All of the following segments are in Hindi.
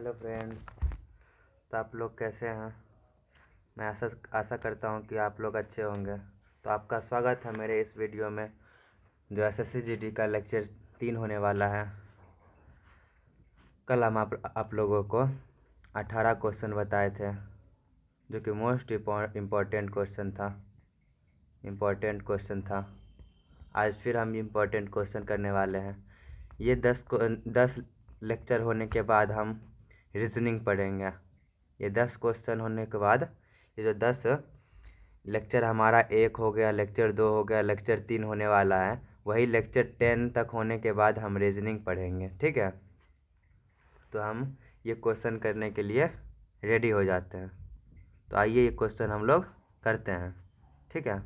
Hello friends. तो आप लोग कैसे हैं? मैं आशा करता हूं कि आप लोग अच्छे होंगे। तो आपका स्वागत है मेरे इस वीडियो में, जो एसएससी जीडी का लेक्चर 3 होने वाला है। कल हम आप लोगों को 18 क्वेश्चन बताए थे, जो कि मोस्ट इम्पॉर्टेंट क्वेश्चन था। आज फिर हम इम्पोर्टेंट क्वेश्चन करने वाले हैं। ये 10 लेक्चर होने के बाद हम रीजनिंग पढ़ेंगे। ये 10 क्वेश्चन होने के बाद ये जो 10 लेक्चर हमारा 1 हो गया, लेक्चर 2 हो गया, लेक्चर 3 होने वाला है, वही लेक्चर 10 तक होने के बाद हम रीजनिंग पढ़ेंगे। ठीक है, तो हम ये क्वेश्चन करने के लिए रेडी हो जाते हैं। तो आइए ये क्वेश्चन हम लोग करते हैं। ठीक है,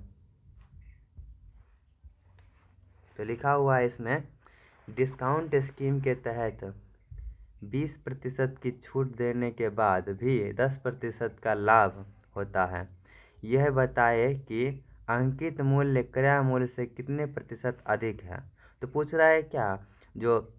तो लिखा हुआ है इसमें, डिस्काउंट स्कीम के तहत 20% की छूट देने के बाद भी 10% का लाभ होता है। यह बताए कि अंकित मूल्य क्रय मूल्य से कितने प्रतिशत अधिक है। तो पूछ रहा है क्या, जो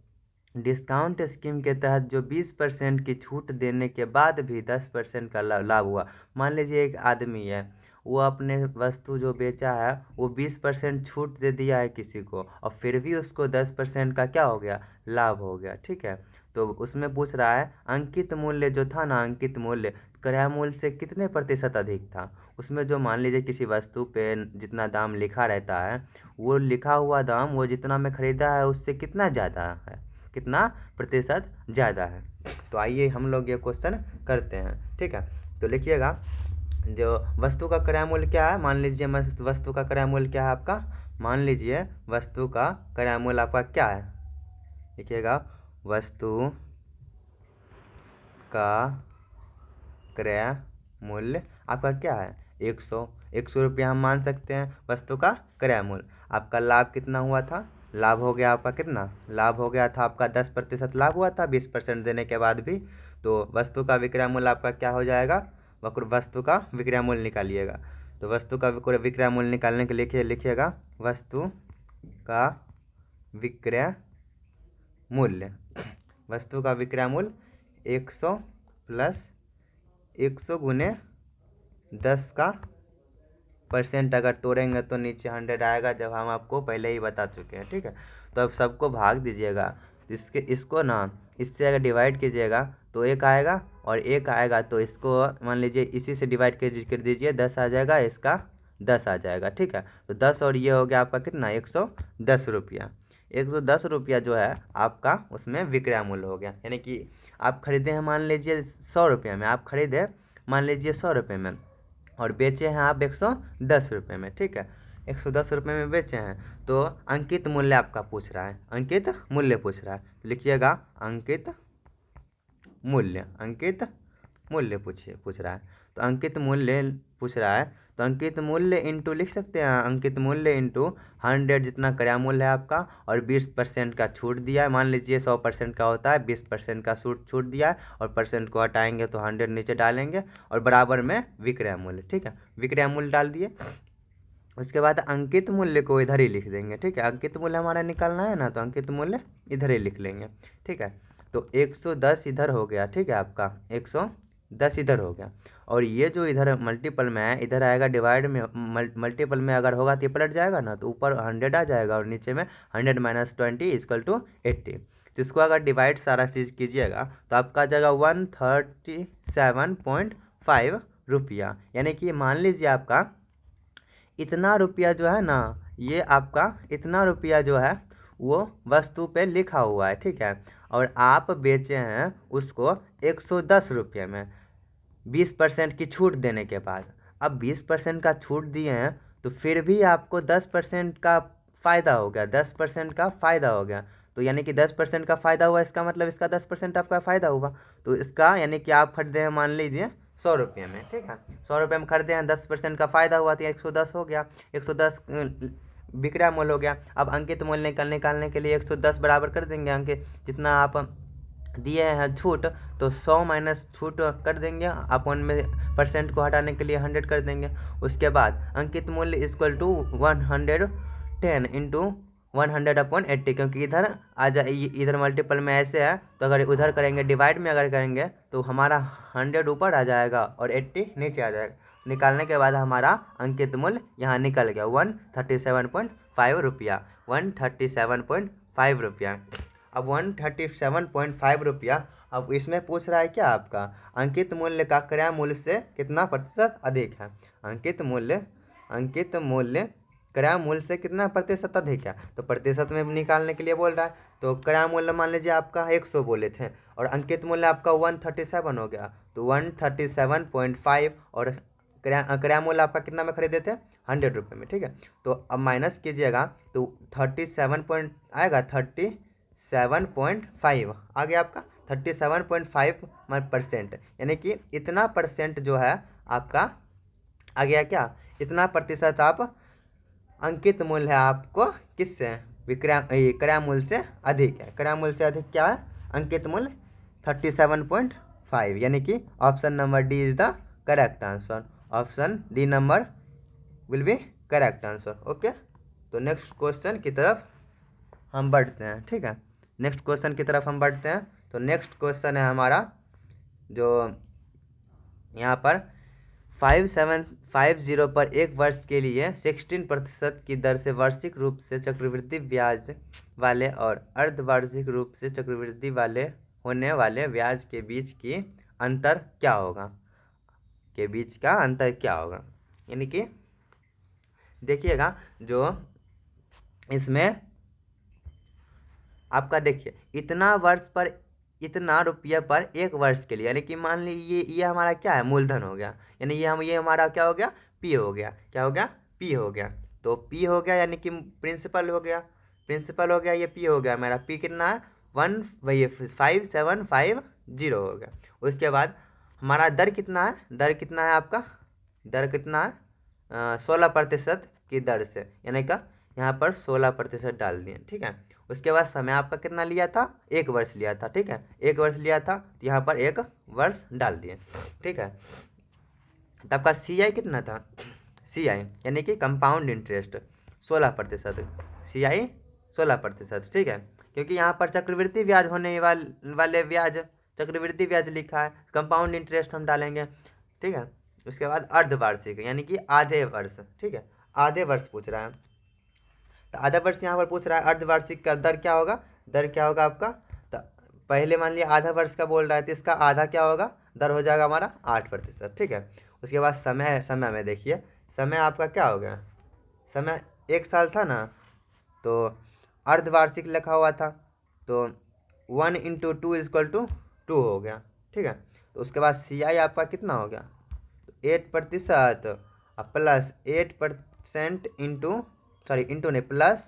डिस्काउंट स्कीम के तहत जो 20% की छूट देने के बाद भी 10% का लाभ हुआ। मान लीजिए एक आदमी है, वो अपने वस्तु जो बेचा है वो 20% छूट दे दिया है किसी को, और फिर भी उसको 10% का क्या हो गया, लाभ हो गया। ठीक है, तो उसमें पूछ रहा है अंकित मूल्य जो था ना, अंकित मूल्य क्रय मूल्य से कितने प्रतिशत अधिक था। उसमें जो मान लीजिए किसी वस्तु पे जितना दाम लिखा रहता है, वो लिखा हुआ दाम वो जितना में ख़रीदा है उससे कितना ज़्यादा है, कितना प्रतिशत ज़्यादा है। तो आइए हम लोग ये क्वेश्चन करते हैं। ठीक है, तो लिखिएगा, जो वस्तु का क्रय मूल्य क्या है, मान लीजिए वस्तु का क्रय मूल्य क्या है आपका, मान लीजिए वस्तु का क्रय मूल्य आपका क्या है। लिखिएगा, वस्तु का क्रय मूल्य आपका क्या है, 100 रुपया हम मान सकते हैं वस्तु का क्रय मूल्य। आपका लाभ कितना हुआ था, लाभ हो गया आपका कितना, लाभ हो गया था आपका 10% लाभ हुआ था 20% देने के बाद भी। तो वस्तु का विक्रय मूल्य आपका क्या हो जाएगा, वस्तु का विक्रय मूल्य निकालिएगा। तो वस्तु का विक्रय मूल्य निकालने के लिए लिखिएगा, वस्तु का विक्रय मूल्य, वस्तु का विक्रय मूल्य 100 प्लस 100 गुने 10 का परसेंट अगर तोड़ेंगे तो नीचे 100 आएगा, जब हम आपको पहले ही बता चुके हैं। ठीक है, तो अब सबको भाग दीजिएगा, इसको ना इससे अगर डिवाइड कीजिएगा तो 1 आएगा, और 1 आएगा तो इसको मान लीजिए इसी से डिवाइड कर दीजिए, 10 आ जाएगा, इसका 10 आ जाएगा। ठीक है, तो 10 और ये हो गया आपका कितना, 110 रुपया। 110 रुपया जो है आपका उसमें विक्रय मूल्य हो गया। यानी कि आप खरीदे हैं मान लीजिए 100 रुपये में, आप खरीदे मान लीजिए 100 रुपये में, और बेचे हैं आप 110 रुपये में। ठीक है, 110 रुपये में बेचे हैं, तो अंकित मूल्य आपका पूछ रहा है, अंकित मूल्य पूछ रहा है। तो लिखिएगा अंकित मूल्य पूछ रहा है। तो अंकित मूल्य पूछ रहा है, तो अंकित मूल्य इंटू लिख सकते हैं, अंकित मूल्य इंटू 100 जितना क्रय मूल्य है आपका, और 20% का छूट दिया है। मान लीजिए 100% का होता है, 20% का छूट दिया है, और परसेंट को हटाएंगे तो 100 नीचे डालेंगे, और बराबर में विक्रय मूल्य। ठीक है, विक्रय मूल्य डाल दिए, उसके बाद अंकित मूल्य को इधर ही लिख देंगे। ठीक है, अंकित मूल्य हमारा निकालना है ना, तो अंकित मूल्य इधर ही लिख लेंगे। ठीक है, तो 110 इधर हो गया। ठीक है, आपका 110 इधर हो गया, और ये जो इधर मल्टीपल में है इधर आएगा डिवाइड में, मल्टीपल में अगर होगा तो ये पलट जाएगा ना, तो ऊपर 100 आ जाएगा और नीचे में 100 माइनस 20 इक्वल टू 80। तो इसको अगर डिवाइड सारा चीज़ कीजिएगा तो आपका आ जाएगा 137.5 रुपया। यानी कि मान लीजिए आपका इतना रुपया जो है ना, ये आपका इतना रुपया जो है वो वस्तु पे लिखा हुआ है। ठीक है, और आप बेचे हैं उसको 110 रुपये में 20% की छूट देने के बाद। अब 20% का छूट दिए हैं तो फिर भी आपको 10% का फ़ायदा हो गया, 10% का फ़ायदा हो गया। तो यानी कि 10% का फ़ायदा हुआ, इसका मतलब इसका 10% आपका फ़ायदा हुआ। तो इसका यानी कि आप खरीदे हैं मान लीजिए 100 रुपये में। ठीक है, 100 रुपये में खरीदे हैं, 10% का फ़ायदा हुआ तो 110 हो गया, 110 विक्रय मूल्य हो गया। अब अंकित मूल्य निकालने के लिए 110 बराबर कर देंगे अंकित जितना आप दिए हैं छूट, तो 100 माइनस छूट कर देंगे, अपन में परसेंट को हटाने के लिए 100 कर देंगे। उसके बाद अंकित मूल्य इक्वल टू 110 इंटू 100/80, क्योंकि इधर आ जा इधर मल्टीपल में ऐसे है, तो अगर उधर करेंगे डिवाइड में अगर करेंगे तो हमारा 100 ऊपर आ जाएगा और 80 नीचे आ जाएगा। निकालने के बाद हमारा अंकित मूल्य यहाँ निकल गया 137.5 रुपया, 137.5 रुपया। अब 137.5 रुपया, अब इसमें पूछ रहा है क्या आपका अंकित मूल्य का क्रय मूल्य से कितना प्रतिशत अधिक है। अंकित मूल्य क्रय मूल्य से कितना प्रतिशत अधिक है, तो प्रतिशत में निकालने के लिए बोल रहा है। तो क्रय मूल्य मान लीजिए आपका 100 बोले थे और अंकित मूल्य आपका 137 हो गया, तो 137.5 और क्रय मूल्य आपका कितना में खरीदे थे 100 रुपये में। ठीक है, तो अब माइनस कीजिएगा तो 37 पॉइंट आएगा 37.5 आ गया आपका 37.5%, यानी कि इतना परसेंट जो है आपका आ गया क्या, इतना प्रतिशत आप अंकित मूल्य है आपको किससे क्रय मूल्य से अधिक है। क्रय मूल्य से अधिक क्या है अंकित मूल्य 37.5, यानी कि option number D is the correct answer. Option D number will be correct answer. Okay, तो नेक्स्ट क्वेश्चन की तरफ हम बढ़ते हैं। ठीक है, नेक्स्ट क्वेश्चन की तरफ हम बढ़ते हैं। तो नेक्स्ट क्वेश्चन है हमारा जो यहाँ पर 5750 पर एक वर्ष के लिए 16% की दर से वार्षिक रूप से चक्रवृद्धि ब्याज वाले और अर्धवार्षिक रूप से चक्रवृद्धि वाले होने वाले ब्याज के बीच की अंतर क्या होगा, यानी कि देखिएगा जो इसमें आपका देखिए इतना वर्ष पर इतना रुपया पर एक वर्ष के लिए, यानी कि मान लीजिए ये हमारा क्या है मूलधन हो गया, यानी ये हमारा क्या हो गया पी हो गया, क्या हो गया पी हो गया। तो पी हो गया यानी कि प्रिंसिपल हो गया, ये पी हो गया मेरा। पी कितना है 5750 हो गया। उसके बाद हमारा दर कितना है, आपका दर कितना है 16% की दर से, यानी कि यहाँ पर 16% डाल दिए। ठीक है, उसके बाद समय आपका कितना लिया था 1 वर्ष लिया था। ठीक है, 1 वर्ष लिया था तो यहाँ पर 1 वर्ष डाल दिए। ठीक है, तो आपका सी आई कितना था, सी आई यानी कि कंपाउंड इंटरेस्ट 16%, सी आई 16%। ठीक है, क्योंकि यहाँ पर चक्रवृद्धि ब्याज होने वाले ब्याज चक्रवृद्धि ब्याज लिखा है, कंपाउंड इंटरेस्ट हम डालेंगे। ठीक है, उसके बाद अर्धवार्षिक यानी कि आधे वर्ष। ठीक है, आधे वर्ष पूछ रहा है, तो आधा वर्ष यहाँ पर पूछ रहा है। अर्धवार्षिक का दर क्या होगा, आपका, तो पहले मान लिया आधा वर्ष का बोल रहा है तो इसका आधा क्या होगा, दर हो जाएगा हमारा 8%। ठीक है, उसके बाद समय में देखिए समय आपका क्या हो गया, समय 1 साल था ना, तो अर्धवार्षिक लिखा हुआ था तो 1 × 2 = 2 हो गया। ठीक है, तो उसके बाद सी आई आपका कितना हो गया 8% प्लस 8% इंटू नहीं प्लस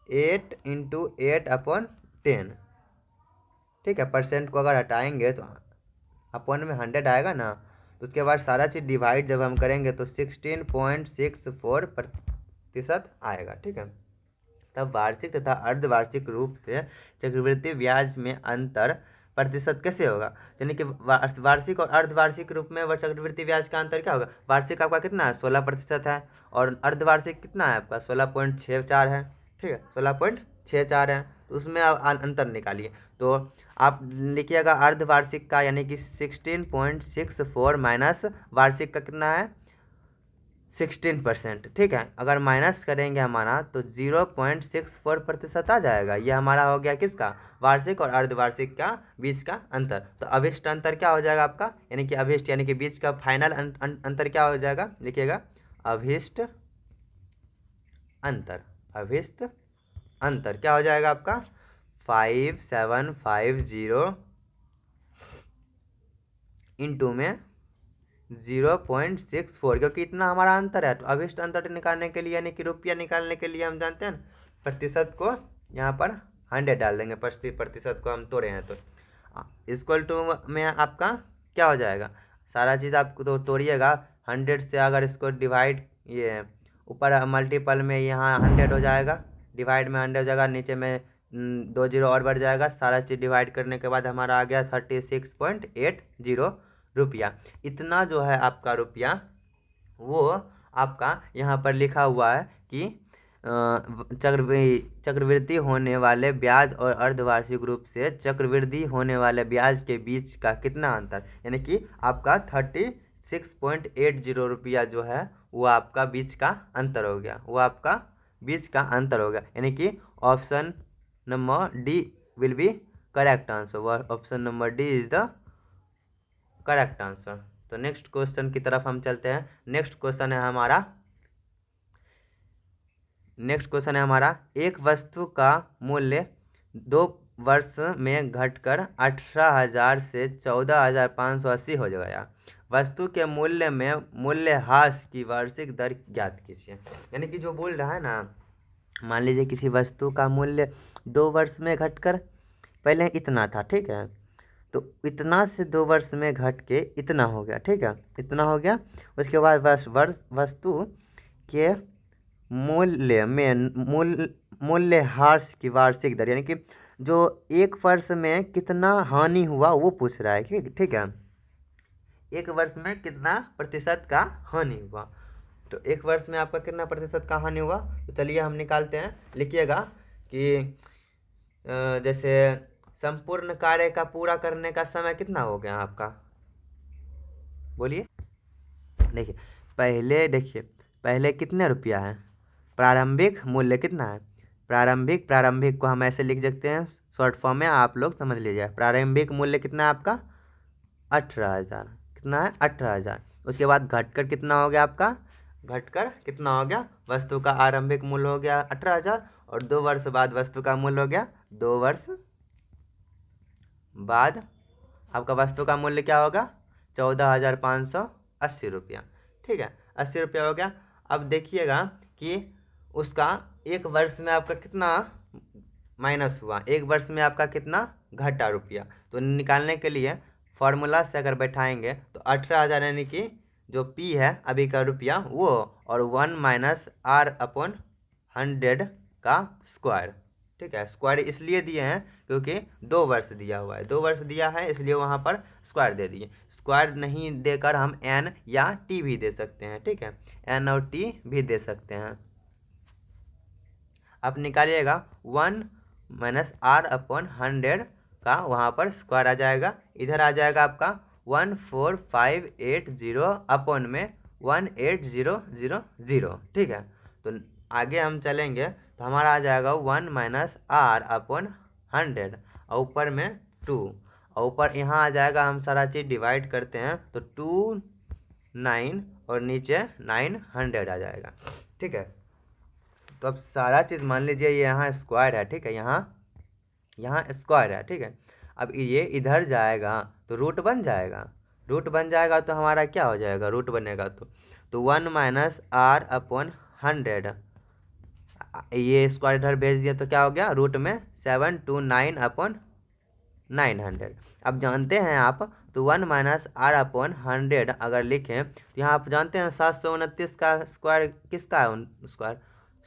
8 × 8/10। ठीक है, परसेंट को अगर हटाएंगे तो अपन में 100 आएगा ना, तो उसके बाद सारा चीज़ डिवाइड जब हम करेंगे तो 16.64% आएगा। ठीक है, तब वार्षिक तथा अर्धवार्षिक रूप से चक्रवृद्धि ब्याज में अंतर प्रतिशत कैसे होगा, यानी कि वार्षिक और अर्धवार्षिक रूप में चक्रवृद्धि ब्याज का अंतर क्या होगा। वार्षिक आपका कितना है 16% है और अर्धवार्षिक कितना है आपका 16.64 है। ठीक है, 16.64 है, तो उसमें आप अंतर निकालिए। तो आप लिखिएगा अर्धवार्षिक का यानी कि 16.64 माइनस वार्षिक का कितना है 16%। ठीक है, अगर माइनस करेंगे हमारा तो 0.64% आ जाएगा। ये हमारा हो गया किसका, वार्षिक और अर्धवार्षिक का बीच का अंतर। तो अभिष्ट अंतर क्या हो जाएगा आपका, यानी कि अभिष्ट यानी कि बीच का फाइनल अंतर क्या हो जाएगा, लिखिएगा अभिष्ट अंतर क्या हो जाएगा आपका 5750 इंटू में 0.64, क्योंकि इतना हमारा अंतर है। तो अभिष्ट अंतर निकालने के लिए यानी कि रुपया निकालने के लिए हम जानते हैं प्रतिशत को यहाँ पर 100 डाल देंगे, प्रतिशत को हम तोड़े हैं तो इक्वल टू में आपका क्या हो जाएगा, सारा चीज़ आपको तो तोड़िएगा 100 से, अगर इसको डिवाइड ये ऊपर मल्टीपल में यहाँ 100 हो जाएगा, डिवाइड में 100 हो जाएगा, नीचे में 2 0 और बढ़ जाएगा। सारा चीज़ डिवाइड करने के बाद हमारा आ गया 36.80 रुपया। इतना जो है आपका रुपया वो आपका यहाँ पर लिखा हुआ है कि चक्रवृद्धि होने वाले ब्याज और अर्धवार्षिक रूप से चक्रवृद्धि होने वाले ब्याज के बीच का कितना अंतर, यानी कि आपका 36.80 रुपया जो है वो आपका बीच का अंतर हो गया, वो आपका बीच का अंतर हो गया, यानी कि option number D will be correct answer. Option number D is the correct answer. तो नेक्स्ट क्वेश्चन की तरफ हम चलते हैं। नेक्स्ट क्वेश्चन है हमारा एक वस्तु का मूल्य 2 वर्ष में घटकर 18,000 से 14,580 हो गया। वस्तु के मूल्य में मूल्यह्रास की वार्षिक दर ज्ञात कीजिए। यानी कि जो बोल रहा है ना, मान लीजिए किसी वस्तु का मूल्य 2 वर्ष में घटकर पहले इतना था, ठीक है, तो इतना से 2 वर्ष में घट के इतना हो गया, ठीक है, इतना हो गया। उसके बाद वस्तु के मूल्य में मूल्यह्रास की वार्षिक दर, यानी कि जो 1 वर्ष में कितना हानि हुआ वो पूछ रहा है, ठीक है, 1 वर्ष में कितना प्रतिशत का हानि हुआ। तो 1 वर्ष में आपका कितना प्रतिशत का हानि हुआ, तो चलिए हम निकालते हैं। लिखिएगा कि जैसे संपूर्ण कार्य का पूरा करने का समय कितना हो गया आपका, बोलिए। देखिए पहले कितने रुपया है, प्रारंभिक मूल्य कितना है, प्रारंभिक को हम ऐसे लिख सकते हैं शॉर्ट फॉर्म में, आप लोग समझ लीजिए। प्रारंभिक मूल्य कितना है आपका 18,000, कितना है 18,000। उसके बाद घटकर कितना हो गया आपका, घटकर कितना हो गया, वस्तु का आरंभिक मूल्य हो गया 18,000 और 2 वर्ष बाद वस्तु का मूल्य हो गया, 2 वर्ष बाद आपका वस्तु का मूल्य क्या होगा 14,580 रुपया, ठीक है, 80 रुपया हो गया। अब देखिएगा कि उसका 1 वर्ष में आपका कितना माइनस हुआ, 1 वर्ष में आपका कितना घटा रुपया। तो निकालने के लिए फॉर्मूला से अगर बैठाएंगे तो 18,000 यानी कि जो पी है अभी का रुपया वो, और 1 माइनस R/100 का स्क्वायर, ठीक है। स्क्वायर इसलिए दिए हैं क्योंकि 2 वर्ष दिया हुआ है, 2 वर्ष दिया है इसलिए वहाँ पर स्क्वायर दे दिए। स्क्वायर नहीं देकर हम एन या टी भी दे सकते हैं, ठीक है, एन और टी भी दे सकते हैं। अब निकालिएगा 1 माइनस R/100 का वहाँ पर स्क्वायर आ जाएगा, इधर आ जाएगा आपका 14,580 अपॉन में 18,000, ठीक है। तो आगे हम चलेंगे तो हमारा आ जाएगा 1 माइनस R/100 और ऊपर में 2 और ऊपर यहाँ आ जाएगा, हम सारा चीज़ डिवाइड करते हैं तो 2 9 और नीचे 900 आ जाएगा, ठीक है। तो अब सारा चीज़ मान लीजिए ये यहाँ स्क्वायर है, ठीक है, यहाँ स्क्वायर है, ठीक है। अब ये इधर जाएगा तो रूट बन जाएगा, तो हमारा क्या हो जाएगा, रूट बनेगा तो 1 माइनस R/100, ये स्क्वायर इधर भेज दिया तो क्या हो गया, रूट में 729/900। अब जानते हैं आप, तो 1 माइनस R/100 अगर लिखें तो यहाँ आप जानते हैं 729 का स्क्वायर किसका है, स्क्वायर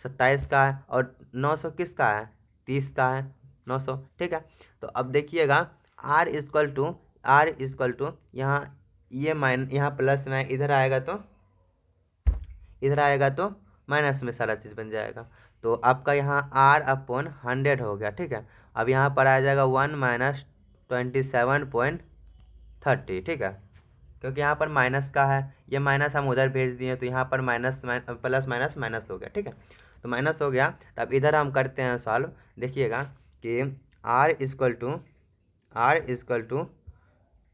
27 का है, और 900 किसका है, 30 का है, 900, ठीक है। तो अब देखिएगा R इक्वल टू यहाँ ये यहाँ प्लस में इधर आएगा तो माइनस में सारा चीज़ बन जाएगा। तो आपका यहाँ R/100 हो गया, ठीक है। अब यहाँ पर आ जाएगा 1 माइनस 27.30, ठीक है, क्योंकि यहाँ पर माइनस का है, ये माइनस हम उधर भेज दिए तो यहाँ पर प्लस माइनस माइनस हो गया, ठीक है। तो माइनस हो गया, तब इधर हम करते हैं सॉल्व। देखिएगा कि R इक्वल टू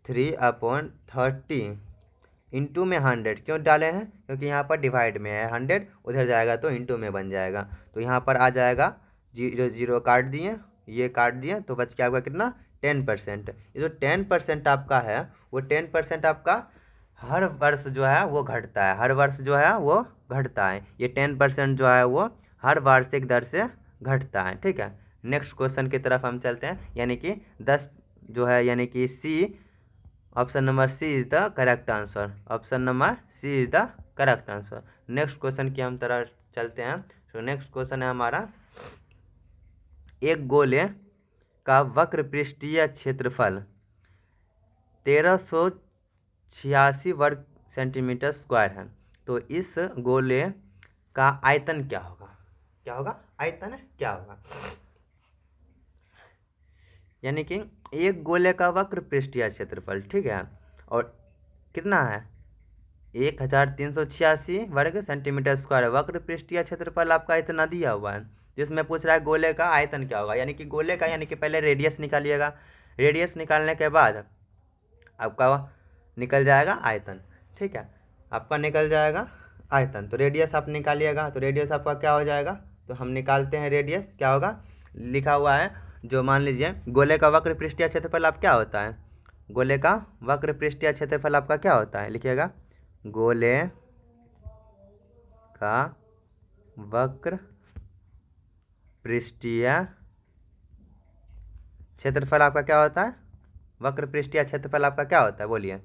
3/30 इंटू में 100 क्यों डाले हैं, क्योंकि यहाँ पर डिवाइड में है 100, उधर जाएगा तो इंटू में बन जाएगा। तो यहाँ पर आ जाएगा 0 काट दिए, ये काट दिए, तो बच के आपका कितना 10%। ये जो 10% आपका है वो 10% आपका हर वर्ष जो है वो घटता है, ये 10% जो है वो हर वार्षिक दर से घटता है, ठीक है। नेक्स्ट क्वेश्चन की तरफ हम चलते हैं, यानी कि 10 जो है, यानी कि C, option number C is the correct answer, option number C is the correct answer. Next question की हम तरफ चलते हैं। तो नेक्स्ट क्वेश्चन है हमारा, एक गोले का वक्र पृष्ठीय क्षेत्रफल 1386 वर्ग सेंटीमीटर स्क्वायर है, तो इस गोले का आयतन क्या होगा, क्या होगा, आयतन क्या होगा। यानी कि एक गोले का वक्र पृष्ठीय क्षेत्रफल, ठीक है, और कितना है 1386 वर्ग सेंटीमीटर स्क्वायर। वक्र पृष्ठीय क्षेत्रफल आपका इतना दिया हुआ है, जिसमें पूछ रहा है गोले का आयतन क्या होगा। यानी कि गोले का, यानी कि पहले रेडियस निकालिएगा, रेडियस निकालने के बाद आपका निकल जाएगा आयतन, ठीक है, आपका निकल जाएगा आयतन। तो रेडियस आप निकालिएगा, तो रेडियस आपका क्या हो जाएगा, तो हम निकालते हैं रेडियस, क्या होगा, लिखा हुआ है जो, मान लीजिए गोले का वक्र पृष्ठीय क्षेत्रफल आप क्या होता है, गोले का वक्र पृष्ठीय क्षेत्रफल आपका क्या होता है, लिखिएगा गोले का वक्र पृष्ठीय क्षेत्रफल आपका क्या होता है, वक्र पृष्ठीय क्षेत्रफल आपका क्या होता है, बोलिए।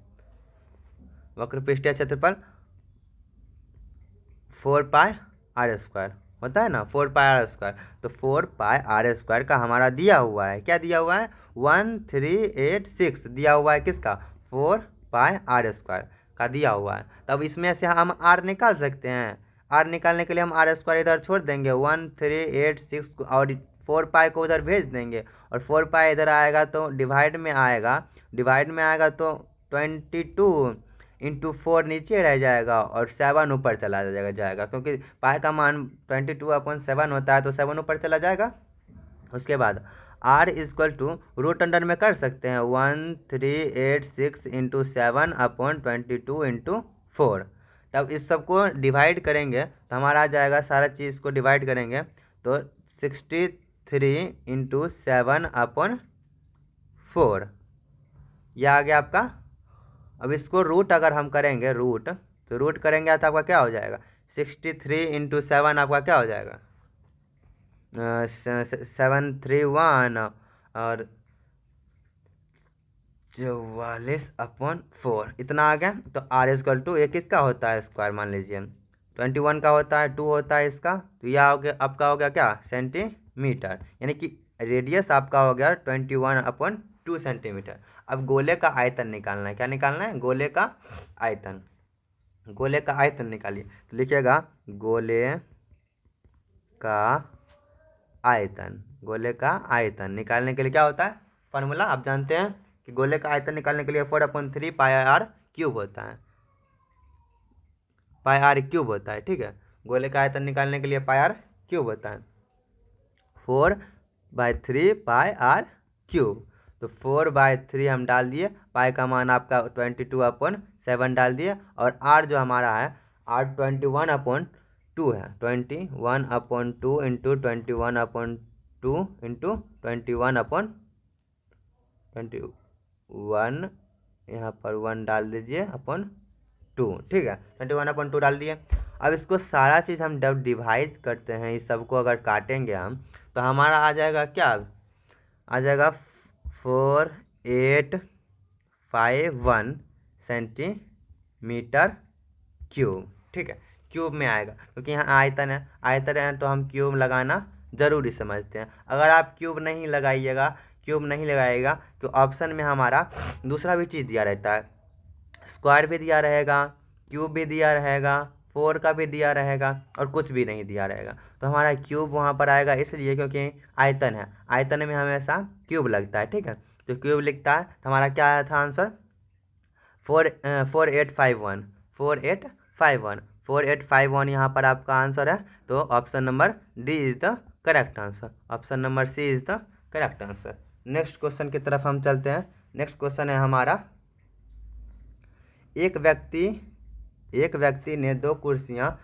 वक्र पृष्ठीय क्षेत्रफल 4πr² होता है ना, 4πr²। तो 4πr² का हमारा दिया हुआ है, क्या दिया हुआ है, 1386 दिया हुआ है, किसका, 4πr² का दिया हुआ है। तब इसमें से हम r निकाल सकते हैं। r निकालने के लिए हम r² इधर छोड़ देंगे, 1386 और 4π को उधर भेज देंगे, और 4π इधर आएगा तो डिवाइड में आएगा, डिवाइड में आएगा तो 22 इंटू 4 नीचे रह जाएगा और 7 ऊपर चला जाएगा, क्योंकि पाई का मान 22/7 होता है, तो 7 ऊपर चला जाएगा। उसके बाद r equal to root under में कर सकते हैं 1386 इंटू 7/22 इंटू 4। तब इस सबको डिवाइड करेंगे तो हमारा आ जाएगा, सारा चीज़ को डिवाइड करेंगे तो 63 इंटू 7/4, यह आ गया आपका। अब इसको रूट अगर हम करेंगे, रूट, तो रूट करेंगे तो आपका क्या हो जाएगा, 63 इंटू 7 आपका क्या हो जाएगा, 731 और 44/4 इतना आ गया। तो r इक्वल टू, एक किसका होता है स्क्वायर, मान लीजिए 21 का होता है, 2 होता है इसका, तो यह हो गया आपका, हो गया क्या, सेंटीमीटर। यानी कि रेडियस आपका हो गया 21/2 सेंटीमीटर। अब गोले का आयतन निकालना है, क्या निकालना है, गोले का आयतन, गोले का आयतन निकालिए। तो लिखिएगा गोले का आयतन, गोले का आयतन निकालने के लिए क्या होता है, फार्मूला आप जानते हैं कि गोले का आयतन निकालने के लिए 4/3 πr³ होता है, πr³ होता है, ठीक है। गोले का आयतन निकालने के लिए πr³ होता है, 4/3 πr³। तो 4/3 हम डाल दिए, पाई का मान आपका 22/7 डाल दिए, और r जो हमारा है, r 21/2 है, 21/2 इंटू 21/2 इंटू 21/21, यहाँ पर 1 डाल दीजिए /2, ठीक है, 21/2 डाल दिए। अब इसको सारा चीज़ हम जब डिवाइड करते हैं, इस सबको अगर काटेंगे हम, तो हमारा आ जाएगा क्या, आ जाएगा 4851 सेंटीमीटर क्यूब, ठीक है, क्यूब में आएगा, क्योंकि यहाँ आयतन है, आयतन है तो हम क्यूब लगाना ज़रूरी समझते हैं। अगर आप क्यूब नहीं लगाइएगा, क्यूब नहीं लगाइएगा, तो ऑप्शन में हमारा दूसरा भी चीज़ दिया रहता है, स्क्वायर भी दिया रहेगा, क्यूब भी दिया रहेगा, 4 का भी दिया रहेगा, और कुछ भी नहीं दिया रहेगा। तो हमारा क्यूब वहाँ पर आएगा इसलिए क्योंकि आयतन है, आयतन में हमेशा क्यूब लगता है, ठीक है। तो क्यूब लिखता है, तो हमारा क्या आया था आंसर, 4851, 4851 यहाँ पर आपका आंसर है। तो option number D is the correct answer, option number C is the correct answer. Next question की तरफ हम चलते हैं। नेक्स्ट क्वेश्चन है हमारा, एक व्यक्ति ने 2 कुर्सियाँ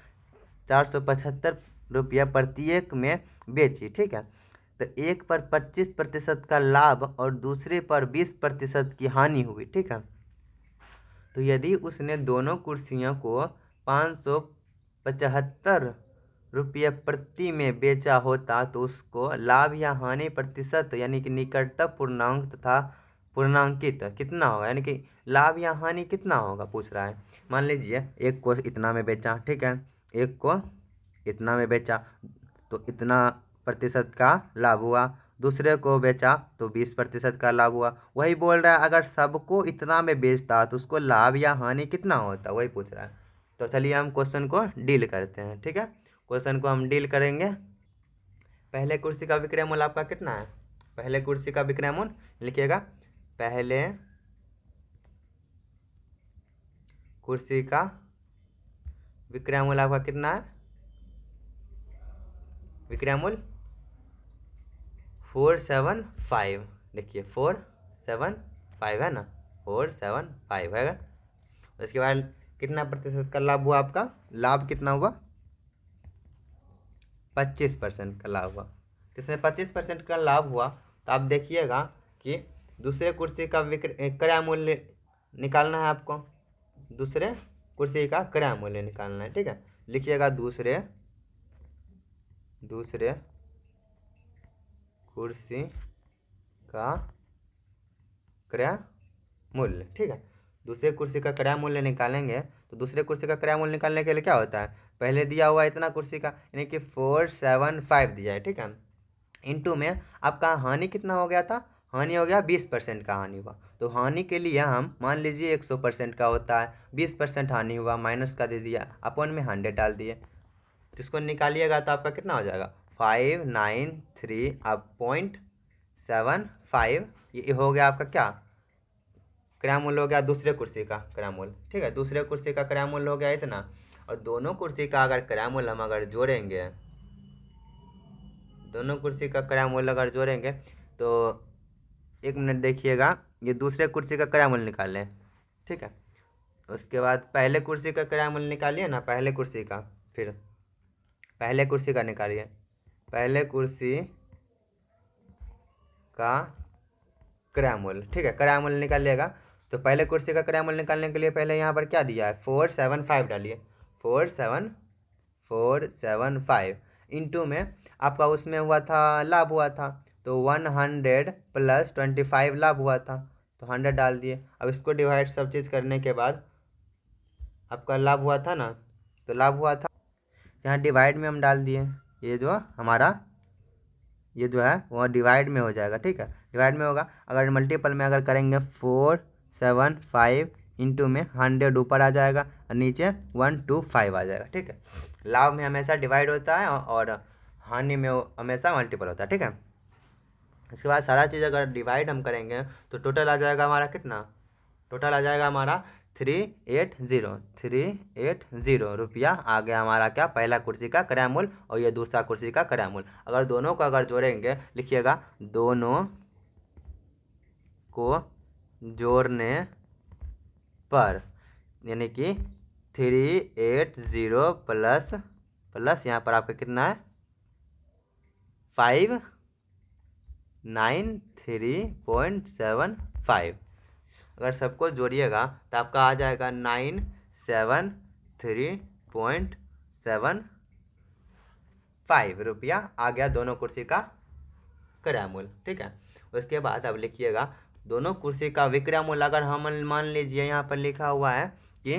475 रुपया प्रत्येक में बेची, ठीक है। तो एक पर 25% का लाभ और दूसरे पर 20% की हानि हुई, ठीक है। तो यदि उसने दोनों कुर्सियों को 575 रुपये प्रति में बेचा होता, तो उसको लाभ या हानि प्रतिशत, यानी कि निकटतम पूर्णांक तथा पूर्णांकित कितना होगा, यानी कि लाभ या हानि कितना होगा पूछ रहा है। मान लीजिए एक को इतना में बेचा, ठीक है, एक को इतना में बेचा तो इतना प्रतिशत का लाभ हुआ, दूसरे को बेचा तो 20% का लाभ हुआ। वही बोल रहा है अगर सबको इतना में बेचता तो उसको लाभ या हानि कितना होता, वही पूछ रहा है। तो चलिए हम क्वेश्चन को डील करते हैं, ठीक है, क्वेश्चन को हम डील करेंगे। पहले कुर्सी का विक्रय मूल्य आपका कितना है, पहले कुर्सी का विक्रय मूल्य लिखिएगा, पहले कुर्सी का विक्रय मूल्य आपका कितना है, विक्रय मूल्य 475, देखिए 475 है ना, 475 है। उसके बाद कितना प्रतिशत का लाभ हुआ आपका, लाभ कितना हुआ, 25% का लाभ हुआ। इसमें 25% का लाभ हुआ तो आप देखिएगा कि दूसरे कुर्सी का क्रय मूल्य निकालना है आपको, दूसरे कुर्सी का क्रय मूल्य निकालना है, ठीक है। लिखिएगा दूसरे कुर्सी का क्रय मूल्य, ठीक है। दूसरे कुर्सी का क्रय मूल्य निकालेंगे तो दूसरे कुर्सी का क्रय मूल्य निकालने के लिए क्या होता है, पहले दिया हुआ इतना कुर्सी का यानी कि 475 दिया है, ठीक है। इनटू में आपका हानि कितना हो गया था, हानि हो गया 20% का हानि हुआ। तो हानि के लिए हम मान लीजिए 100% का होता है, 20% हानि हुआ, माइनस का दे दिया, अपन में 100 डाल दिए। तो इसको निकालिएगा तो आपका कितना हो जाएगा, 593.75, ये हो गया आपका क्या, क्रय मूल्य हो गया दूसरे कुर्सी का क्रय मूल्य, ठीक है। दूसरे कुर्सी का क्रय मूल्य हो गया इतना, और दोनों कुर्सी का अगर क्रय मूल्य हम अगर जोड़ेंगे, दोनों कुर्सी का क्रय मूल्य अगर जोड़ेंगे तो 1 मिनट देखिएगा, ये दूसरे कुर्सी का क्रय मूल्य निकाल लें, ठीक है। उसके बाद पहले कुर्सी का क्रय मूल्य निकालिए ना, पहले कुर्सी का, फिर पहले कुर्सी का निकालिए, पहले कुर्सी का क्रय मूल्य, ठीक है, क्रय मूल्य निकालिएगा। तो पहले कुर्सी का क्रय मूल्य निकालने के लिए पहले यहाँ पर क्या दिया है, 475 डालिए, 475 इंटू में आपका उसमें हुआ था लाभ हुआ था, तो 100 प्लस 25 लाभ हुआ था, तो 100 डाल दिए। अब इसको डिवाइड सब चीज़ करने के बाद आपका लाभ हुआ था ना, तो लाभ हुआ था, यहाँ डिवाइड में हम डाल दिए, ये जो हमारा ये जो है वो डिवाइड में हो जाएगा, ठीक है, डिवाइड में होगा। अगर मल्टीपल में अगर करेंगे 475 इंटू में 100 ऊपर आ जाएगा और नीचे 125 आ जाएगा, ठीक है। लाभ में हमेशा डिवाइड होता है और हानि में हमेशा मल्टीपल होता है, ठीक है। इसके बाद सारा चीज़ अगर डिवाइड हम करेंगे तो टोटल आ जाएगा हमारा कितना, टोटल आ जाएगा हमारा 380 रुपया आ गया हमारा क्या, पहला कुर्सी का क्रय मूल्य और ये दूसरा कुर्सी का क्रय मूल्य। अगर दोनों को अगर जोड़ेंगे, लिखिएगा दोनों को जोड़ने पर, यानी कि 380 प्लस यहाँ पर आपका कितना है 593.75, अगर सबको जोड़िएगा तो आपका आ जाएगा 973.75 रुपया आ गया दोनों कुर्सी का क्रय मूल्य, ठीक है। उसके बाद अब लिखिएगा दोनों कुर्सी का विक्रय मूल्य, अगर हम मान लीजिए यहाँ पर लिखा हुआ है कि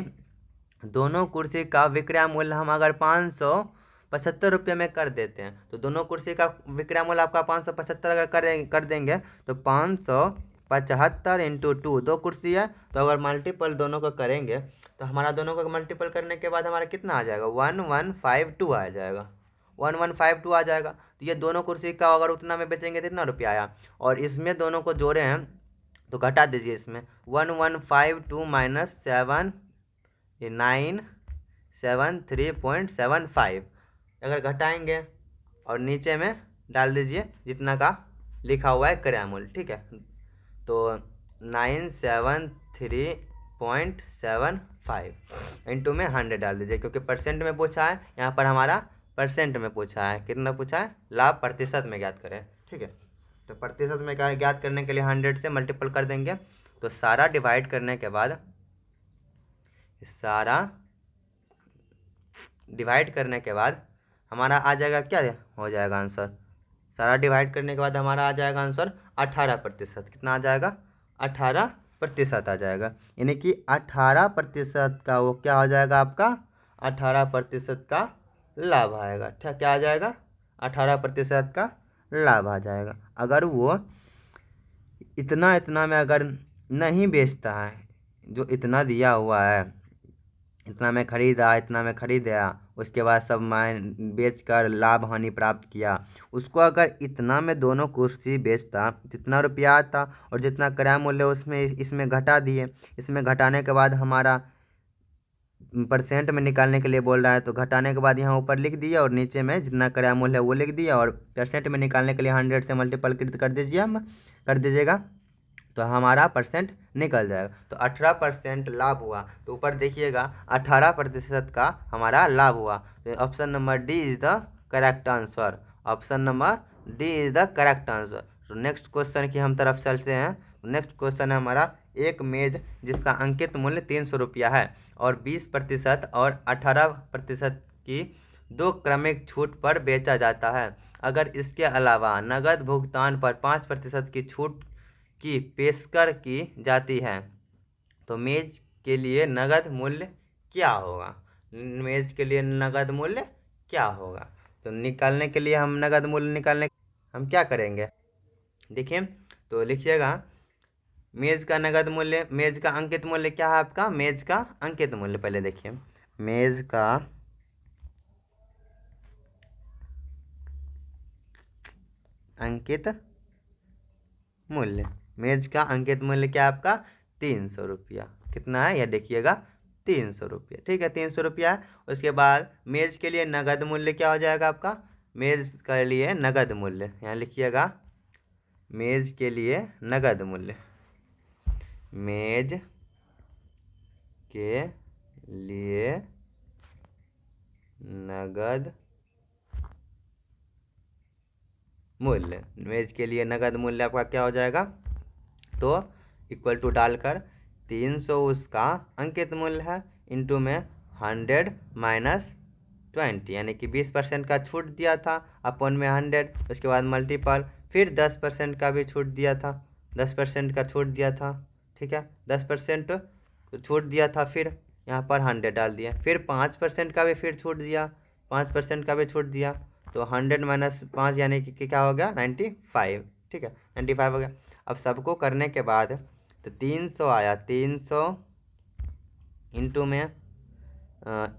दोनों कुर्सी का विक्रय मूल्य हम अगर 575 रुपये में कर देते हैं, तो दोनों कुर्सी का विक्रय मूल्य आपका 575 अगर कर देंगे तो 575 इंटू 2, 2 कुर्सी है, तो अगर मल्टीपल दोनों को करेंगे तो हमारा दोनों को मल्टीपल करने के बाद हमारा कितना आ जाएगा, 1152 आ जाएगा, 1152 आ जाएगा। तो ये दोनों कुर्सी का अगर उतना में बेचेंगे तो कितना रुपया आया, और इसमें दोनों को जोड़े हैं तो घटा दीजिए, इसमें 1152 माइनस 973.75 अगर घटाएंगे और नीचे में डाल दीजिए जितना का लिखा हुआ है क्रय मूल्य, ठीक है। तो 973.75 इंटू में 100 डाल दीजिए, क्योंकि परसेंट में पूछा है, यहाँ पर हमारा परसेंट में पूछा है, कितना पूछा है, लाभ प्रतिशत में ज्ञात करें, ठीक है। तो प्रतिशत में ज्ञात करने के लिए 100 से मल्टीपल कर देंगे, तो सारा डिवाइड करने के बाद, सारा डिवाइड करने के बाद हमारा आ जाएगा, क्या हो जाएगा आंसर, सारा डिवाइड करने के बाद हमारा आ जाएगा आंसर 18%, कितना आ जाएगा, 18% आ जाएगा, यानी कि 18% का वो क्या हो जाएगा आपका, 18% का लाभ आएगा, ठीक, क्या आ जाएगा, 18% का लाभ आ जाएगा। अगर वो इतना में अगर नहीं बेचता है, जो इतना दिया हुआ है इतना में खरीदा, इतना में खरीदा, उसके बाद सब मैं बेच कर लाभ हानि प्राप्त किया। उसको अगर इतना में दोनों कुर्सी बेचता, जितना रुपया आता और जितना क्रय मूल्य उसमें इसमें घटा दिए। इसमें घटाने के बाद हमारा परसेंट में निकालने के लिए बोल रहा है, तो घटाने के बाद यहाँ ऊपर लिख दिया और नीचे में जितना क्रय मूल्य है वो लिख दिया, और परसेंट में निकालने के लिए 100 से मल्टीपल कर दीजिए, हम कर दीजिएगा, तो हमारा परसेंट निकल जाएगा। तो 18% लाभ हुआ। तो ऊपर देखिएगा 18% का हमारा लाभ हुआ। तो option number D is the correct answer. Option number D is the correct answer. तो नेक्स्ट क्वेश्चन की हम तरफ चलते हैं। नेक्स्ट क्वेश्चन है हमारा, एक मेज जिसका अंकित मूल्य 300 रुपया है और 20% और 18% की दो क्रमिक छूट पर बेचा जाता है। अगर इसके अलावा नगद भुगतान पर 5% की छूट की पेशकश की जाती है तो मेज के लिए नगद मूल्य क्या होगा? मेज के लिए नगद मूल्य क्या होगा? तो निकालने के लिए हम नगद मूल्य निकालने हम क्या करेंगे? देखिए, तो लिखिएगा, मेज का नगद मूल्य, मेज का अंकित मूल्य क्या है आपका? मेज का अंकित मूल्य पहले देखिए, मेज का अंकित मूल्य, मेज का अंकित मूल्य क्या है आपका? 300 रुपया। कितना है यह देखिएगा, 300 रुपया। ठीक है, 300 रुपया है। उसके बाद मेज के लिए नगद मूल्य क्या हो जाएगा आपका? मेज के लिए नगद मूल्य यहाँ लिखिएगा, मेज के लिए नगद मूल्य, मेज के लिए नगद मूल्य, मेज के लिए नगद मूल्य आपका क्या हो जाएगा? तो इक्वल टू डालकर 300 उसका अंकित मूल्य है, इंटू में 100 माइनस 20, यानी कि 20% का छूट दिया था, अपन में 100, उसके बाद मल्टीपल, फिर 10% का भी छूट दिया था, 10% का छूट दिया था। ठीक है, 10% छूट दिया था, फिर यहाँ पर 100 डाल दिया, फिर 5% का भी फिर छूट दिया, 5% का भी छूट दिया, तो 100 माइनस 5 यानी कि क्या हो गया? 95। ठीक है, 95 हो गया। अब सबको करने के बाद तो 300 आया, 300 इंटू में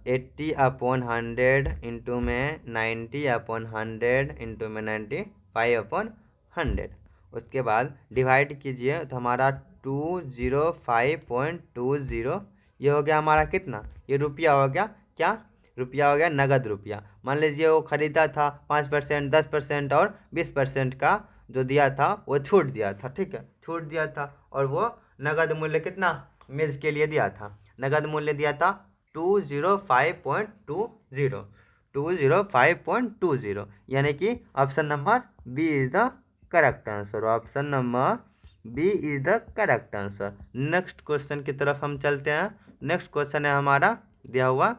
80/100 इंटू में 90/100 इंटू में 95/100। उसके बाद डिवाइड कीजिए तो हमारा 205.20, ये हो गया हमारा कितना? ये रुपया हो गया, क्या रुपया हो गया? नगद रुपया। मान लीजिए वो खरीदा था 5%, 10% और 20% का जो दिया था वो छूट दिया था। ठीक है, छूट दिया था, और वो नगद मूल्य कितना मेज के लिए दिया था? नगद मूल्य दिया था 205.20, 205.20, यानी कि option number B is the correct answer. Option number B is the correct answer. Next question की तरफ हम चलते हैं। नेक्स्ट क्वेश्चन है हमारा दिया हुआ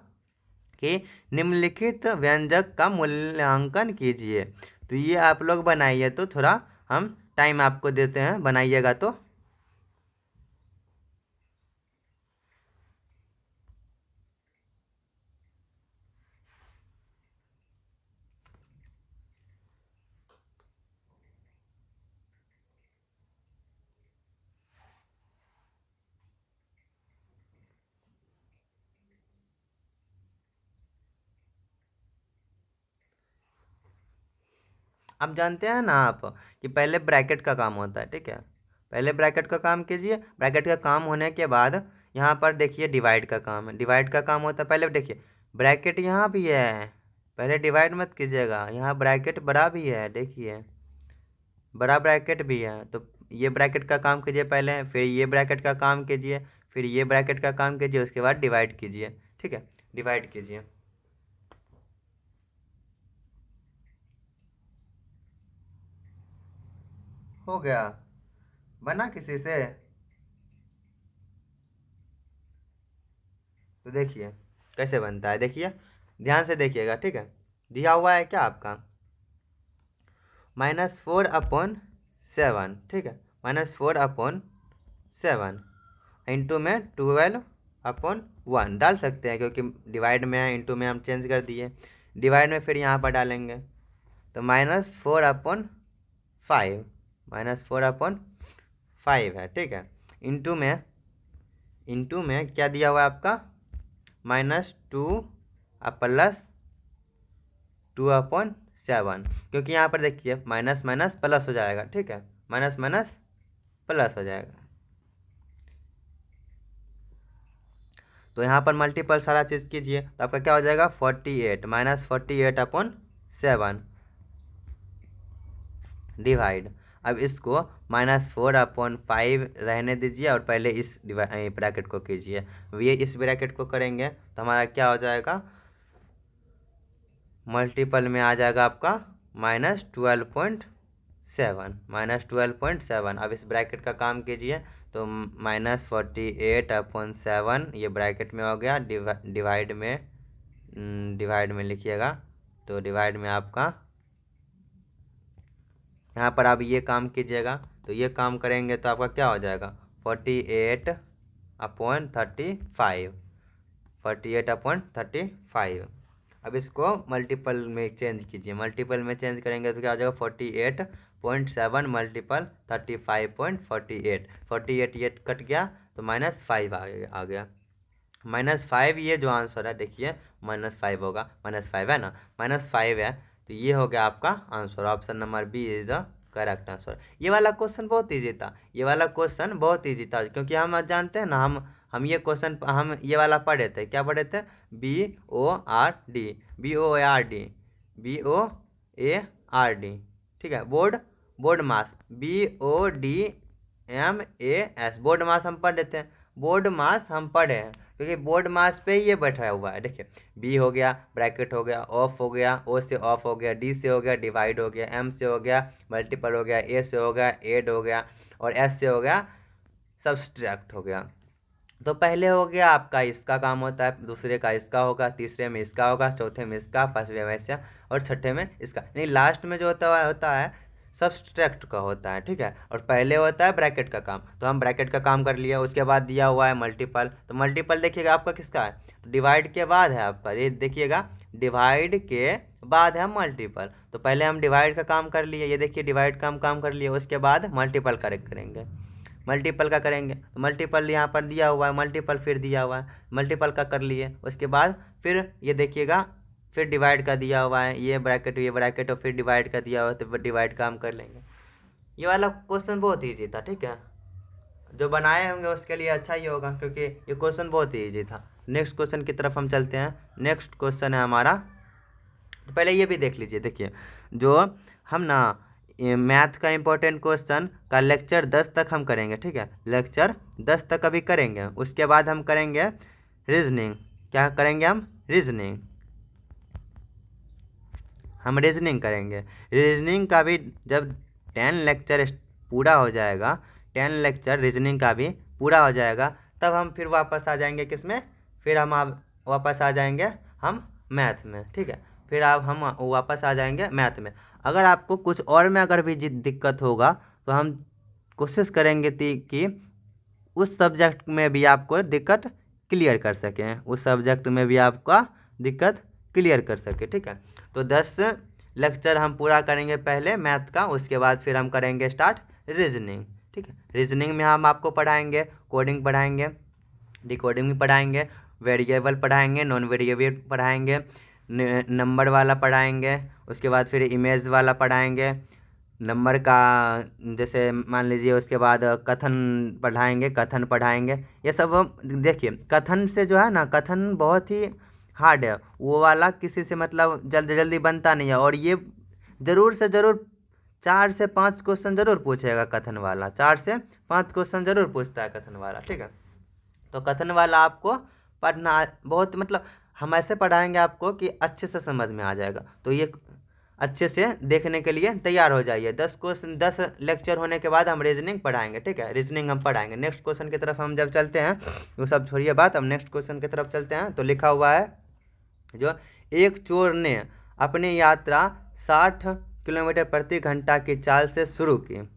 कि निम्नलिखित व्यंजक का मूल्यांकन कीजिए। तो ये आप लोग बनाइए, तो थोड़ा हम टाइम आपको देते हैं, बनाइएगा तो। आप जानते हैं ना आप कि पहले ब्रैकेट का काम होता है। ठीक है, पहले ब्रैकेट का काम कीजिए, ब्रैकेट का काम होने के बाद यहाँ पर देखिए डिवाइड का काम है, डिवाइड का काम होता है। पहले देखिए ब्रैकेट यहाँ भी है, पहले डिवाइड मत कीजिएगा, यहाँ ब्रैकेट बड़ा भी है, देखिए बड़ा ब्रैकेट भी है। तो ये ब्रैकेट का काम कीजिए पहले, फिर ये ब्रैकेट का काम कीजिए, फिर ये ब्रैकेट का काम कीजिए, उसके बाद डिवाइड कीजिए। ठीक है, डिवाइड कीजिए। हो गया, बना किसी से? तो देखिए कैसे बनता है, देखिए ध्यान से देखिएगा। ठीक है, दिया हुआ है क्या आपका? -4/7। ठीक है, -4/7 इंटू में 12/1 डाल सकते हैं, क्योंकि डिवाइड में है, इंटू में हम चेंज कर दिए, डिवाइड में फिर यहाँ पर डालेंगे, तो -4/5, -4/5 है। ठीक है, इंटू में क्या दिया हुआ है आपका? -2 प्लस 2/7, क्योंकि यहाँ पर देखिए माइनस माइनस प्लस हो जाएगा, ठीक है, माइनस माइनस प्लस हो जाएगा। तो यहाँ पर मल्टीपल सारा चीज़ कीजिए तो आपका क्या हो जाएगा 48 -48/7 डिवाइड। अब इसको -4/5 रहने दीजिए और पहले इस ब्रैकेट को कीजिए। ये इस ब्रैकेट को करेंगे तो हमारा क्या हो जाएगा, मल्टीपल में आ जाएगा आपका -12.7 अब इस ब्रैकेट का काम कीजिए तो -48/7 ये ब्रैकेट में हो गया, डिवाइड में लिखिएगा। तो डिवाइड में आपका यहाँ पर आप ये काम कीजिएगा तो ये काम करेंगे तो आपका क्या हो जाएगा 48/35 अब इसको मल्टीपल में चेंज कीजिए। मल्टीपल में चेंज करेंगे तो क्या हो जाएगा 48.7 मल्टीपल 35.48 48 ये कट गया तो -5 आ गया। -5 ये जो आंसर है देखिए -5 होगा, -5 है ना, -5 है तो ये हो गया आपका answer. Option number B is the correct answer. ये वाला क्वेश्चन बहुत ईजी था, ये वाला क्वेश्चन बहुत ईजी था, क्योंकि हम जानते हैं ना, हम ये क्वेश्चन हम ये वाला पढ़े थे, क्या पढ़े थे, BORD BOARD BOARD, ठीक है, बोर्ड मास BODMAS बोर्ड मास हम पढ़ लेते हैं, बोर्ड मास हम पढ़े हैं, क्योंकि बोर्ड मास पे ये बैठा हुआ है। देखिए बी हो गया, ब्रैकेट हो गया, ऑफ हो गया, ओ से ऑफ हो गया, डी से हो गया, डिवाइड हो गया, एम से हो गया, मल्टीपल हो गया, ए से हो गया, एड हो गया, और एस से हो गया सब्सट्रैक्ट हो गया। तो पहले हो गया आपका इसका काम होता है, दूसरे का इसका होगा, तीसरे में इसका होगा, चौथे में इसका, पांचवें में इसका, और छठे में इसका, नहीं लास्ट में जो होता है सब्सट्रैक्ट का होता है, ठीक है, और पहले होता है ब्रैकेट का काम। तो हम ब्रैकेट का काम कर लिया, उसके बाद दिया हुआ है मल्टीपल, तो मल्टीपल देखिएगा आपका किसका है, डिवाइड के बाद है आपका, ये देखिएगा डिवाइड के बाद है मल्टीपल। तो पहले हम डिवाइड का काम कर लिए, ये देखिए डिवाइड का हम काम कर लिए, उसके बाद मल्टीपल करेक्ट करेंगे, मल्टीपल का करेंगे तो मल्टीपल यहाँ पर दिया हुआ है, मल्टीपल फिर दिया हुआ है, मल्टीपल का कर लिए, उसके बाद फिर ये देखिएगा फिर डिवाइड का दिया हुआ है, ये ब्रैकेट और फिर डिवाइड का दिया हुआ है, तो डिवाइड का हम कर लेंगे। ये वाला क्वेश्चन बहुत ईजी था, ठीक है, जो बनाए होंगे उसके लिए अच्छा ही होगा, क्योंकि ये क्वेश्चन बहुत ही ईजी था। नेक्स्ट क्वेश्चन की तरफ हम चलते हैं। नेक्स्ट क्वेश्चन है हमारा, तो पहले ये भी देख लीजिए, देखिए जो हम ना मैथ का इंपॉर्टेंट क्वेश्चन का लेक्चर 10 तक हम करेंगे, ठीक है, लेक्चर 10 तक अभी करेंगे, उसके बाद हम करेंगे रीजनिंग। क्या करेंगे हम रीजनिंग करेंगे। रीजनिंग का भी जब 10 लेक्चर पूरा हो जाएगा, 10 लेक्चर रीजनिंग का भी पूरा हो जाएगा, तब हम फिर वापस आ जाएंगे किसमें, फिर हम वापस आ जाएंगे हम मैथ में, ठीक है, फिर हम वापस आ जाएंगे मैथ में। अगर आपको कुछ और में अगर भी दिक्कत होगा तो हम कोशिश करेंगे कि उस सब्जेक्ट में भी आपको दिक्कत क्लियर कर सकें, उस सब्जेक्ट में भी आपका दिक्कत क्लियर कर सके, ठीक है। तो 10 लेक्चर हम पूरा करेंगे पहले मैथ का, उसके बाद फिर हम करेंगे स्टार्ट रीजनिंग, ठीक है। रीजनिंग में हम आपको पढ़ाएंगे कोडिंग पढ़ाएंगे, डिकोडिंग पढ़ाएंगे, वेरिएबल पढ़ाएंगे, नॉन वेरिएबल पढ़ाएंगे, नंबर वाला पढ़ाएंगे, उसके बाद फिर इमेज वाला पढ़ाएंगे, नंबर का जैसे मान लीजिए, उसके बाद कथन पढ़ाएंगे। ये सब देखिए, कथन से जो है ना, कथन बहुत ही हार्ड है, वो वाला किसी से मतलब जल्दी जल्दी बनता नहीं है, और ये ज़रूर से ज़रूर 4 से 5 क्वेश्चन ज़रूर पूछेगा कथन वाला, 4 से 5 क्वेश्चन ज़रूर पूछता है कथन वाला, ठीक है। तो कथन वाला आपको पढ़ना बहुत मतलब हम ऐसे पढ़ाएंगे आपको कि अच्छे से समझ में आ जाएगा। तो ये अच्छे से देखने के लिए तैयार हो जाइए। 10 लेक्चर होने के बाद हम रीजनिंग पढ़ाएंगे, ठीक है, रीजनिंग हम पढ़ाएंगे। नेक्स्ट क्वेश्चन की तरफ हम जब चलते हैं, वो सब छोड़िए बात, हम नेक्स्ट क्वेश्चन की तरफ चलते हैं। तो लिखा हुआ है, जो एक चोर ने अपनी यात्रा 60 किलोमीटर प्रति घंटा की चाल से शुरू की,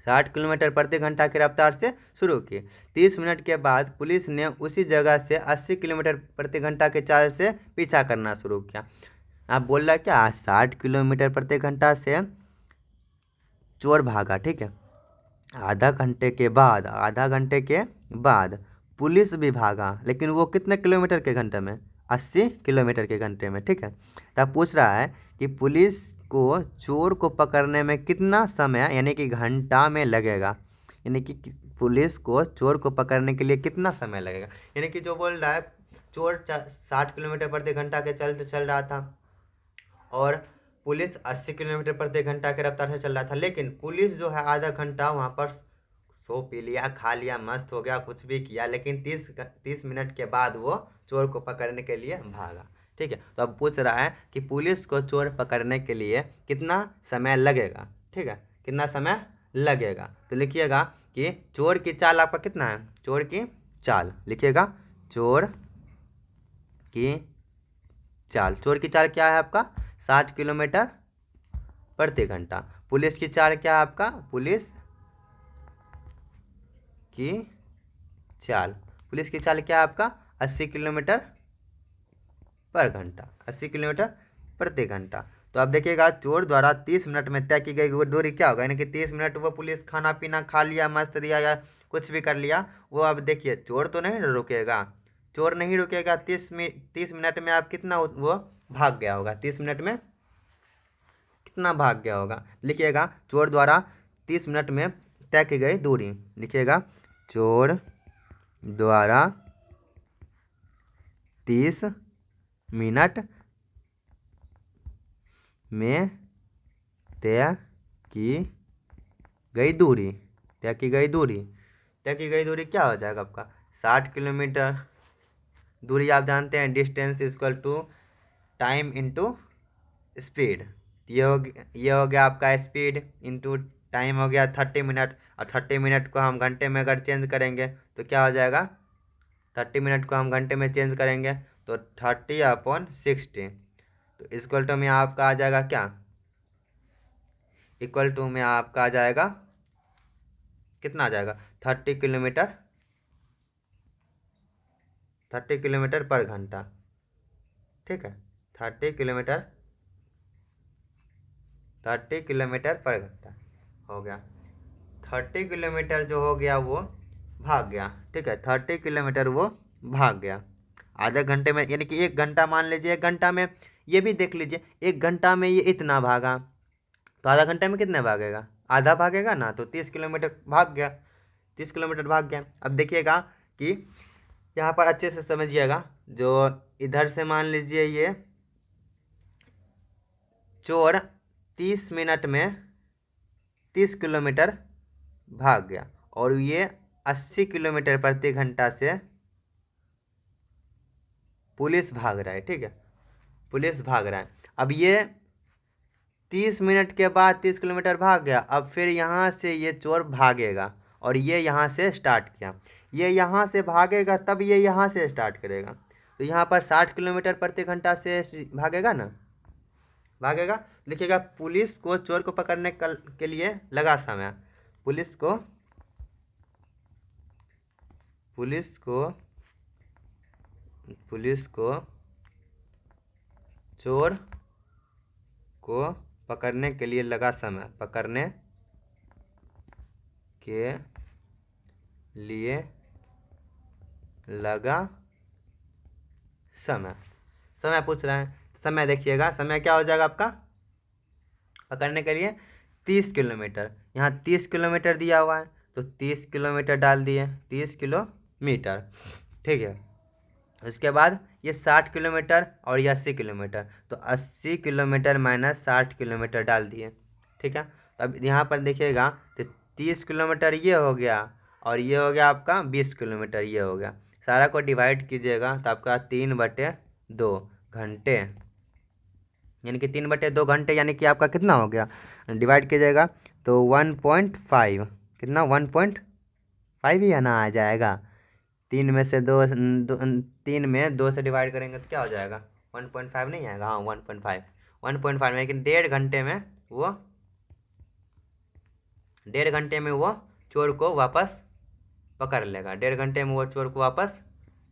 60 किलोमीटर प्रति घंटा की रफ्तार से शुरू की। 30 मिनट के बाद पुलिस ने उसी जगह से 80 किलोमीटर प्रति घंटा की चाल से पीछा करना शुरू किया। आप बोल रहा क्या, 60 किलोमीटर प्रति घंटा से चोर भागा, ठीक है, आधा घंटे के बाद पुलिस भी भागा, लेकिन वो कितने किलोमीटर के घंटे में? 80 किलोमीटर के घंटे में। ठीक है, तब पूछ रहा है कि पुलिस को चोर को पकड़ने में कितना समय यानी कि घंटा में लगेगा, यानी कि पुलिस को चोर को पकड़ने के लिए कितना समय लगेगा। यानी कि जो बोल रहा है चोर 60 किलोमीटर प्रति घंटा के चल रहा था और पुलिस 80 किलोमीटर प्रति घंटा के रफ्तार से चल रहा था, लेकिन पुलिस जो है आधा घंटा वहाँ पर सो पी लिया, खा लिया, मस्त हो गया, कुछ भी किया, लेकिन 30 मिनट के बाद वो चोर को पकड़ने के लिए भागा। ठीक है, तो अब पूछ रहा है कि पुलिस को चोर पकड़ने के लिए कितना समय लगेगा। ठीक है, कितना समय लगेगा, तो लिखिएगा कि चोर की चाल आपका कितना है, चोर की चाल लिखिएगा, चोर की चाल, चोर की चाल क्या है आपका 60 किलोमीटर प्रति घंटा। पुलिस की चाल क्या है आपका, पुलिस की चाल, पुलिस की चाल क्या है आपका 80 किलोमीटर पर घंटा, 80 किलोमीटर प्रति घंटा। तो अब देखिएगा चोर द्वारा 30 मिनट में तय की गई वो दूरी क्या होगा, यानी कि 30 मिनट वो पुलिस खाना पीना खा लिया, मस्त रिया या कुछ भी कर लिया, वो अब देखिए चोर तो नहीं रुकेगा, चोर नहीं रुकेगा। 30 मिनट में आप कितना वो भाग गया होगा, 30 मिनट में कितना भाग गया होगा। लिखिएगा चोर द्वारा 30 मिनट में तय की गई दूरी, लिखिएगा चोर द्वारा 30 मिनट में तय की गई दूरी, तय की गई दूरी, तय की गई दूरी क्या हो जाएगा आपका 60 किलोमीटर। दूरी आप जानते हैं distance equal to time into speed, ये हो गया आपका स्पीड इंटू टाइम हो गया 30 मिनट, और 30 मिनट को हम घंटे में अगर चेंज करेंगे तो क्या हो जाएगा, 30 मिनट को हम घंटे में चेंज करेंगे तो 30/60, तो इक्वल टू में आपका आ जाएगा क्या, इक्वल टू में आपका आ जाएगा कितना आ जाएगा 30 किलोमीटर, 30 किलोमीटर पर घंटा। ठीक है, 30 किलोमीटर, 30 किलोमीटर पर घंटा हो गया। 30 किलोमीटर जो हो गया वो भाग गया। ठीक है, 30 किलोमीटर वो भाग गया आधे घंटे में, यानी कि 1 घंटा मान लीजिए, 1 घंटा में ये भी देख लीजिए 1 घंटा में ये इतना भागा, तो आधा घंटे में कितना भागेगा, आधा भागेगा ना, तो 30 किलोमीटर भाग गया, 30 किलोमीटर भाग गया। अब देखिएगा कि यहाँ पर अच्छे से समझिएगा, जो इधर से मान लीजिए ये चोर 30 मिनट में 30 किलोमीटर भाग गया और ये 80 किलोमीटर प्रति घंटा से पुलिस भाग रहा है। ठीक है, पुलिस भाग रहा है। अब ये 30 मिनट के बाद 30 किलोमीटर भाग गया, अब फिर यहाँ से ये चोर भागेगा और ये यहाँ से स्टार्ट किया, ये यहाँ से भागेगा तब ये यहाँ से स्टार्ट करेगा, तो यहाँ पर 60 किलोमीटर प्रति घंटा से भागेगा ना, भागेगा। लिखिएगा पुलिस को चोर को पकड़ने के लिए लगा समय, पुलिस को चोर को पकड़ने के लिए लगा समय, पकड़ने के लिए लगा समय, समय पूछ रहे हैं, समय देखिएगा समय क्या हो जाएगा आपका पकड़ने के लिए 30 किलोमीटर, यहाँ 30 किलोमीटर दिया हुआ है तो 30 किलोमीटर डाल दिए, 30 किलोमीटर। ठीक है, उसके बाद ये 60 किलोमीटर और ये 80 किलोमीटर, तो 80 किलोमीटर माइनस 60 किलोमीटर डाल दिए। ठीक है, तो अब यहाँ पर देखिएगा तो 30 किलोमीटर ये हो गया और ये हो गया आपका 20 किलोमीटर ये हो गया, सारा को डिवाइड कीजिएगा तो आपका 3/2 घंटे, यानी कि 3/2 घंटे, यानी कि आपका कितना हो गया, डिवाइड कीजिएगा तो 1.5, कितना 1.5 ही है ना आ जाएगा, 3 में से 2, 3 में 2 से डिवाइड करेंगे तो क्या हो जाएगा 1.5 नहीं आएगा, हाँ 1.5, लेकिन 1.5 घंटे में वो 1.5 घंटे में वो चोर को वापस पकड़ लेगा, 1.5 घंटे में वो चोर को वापस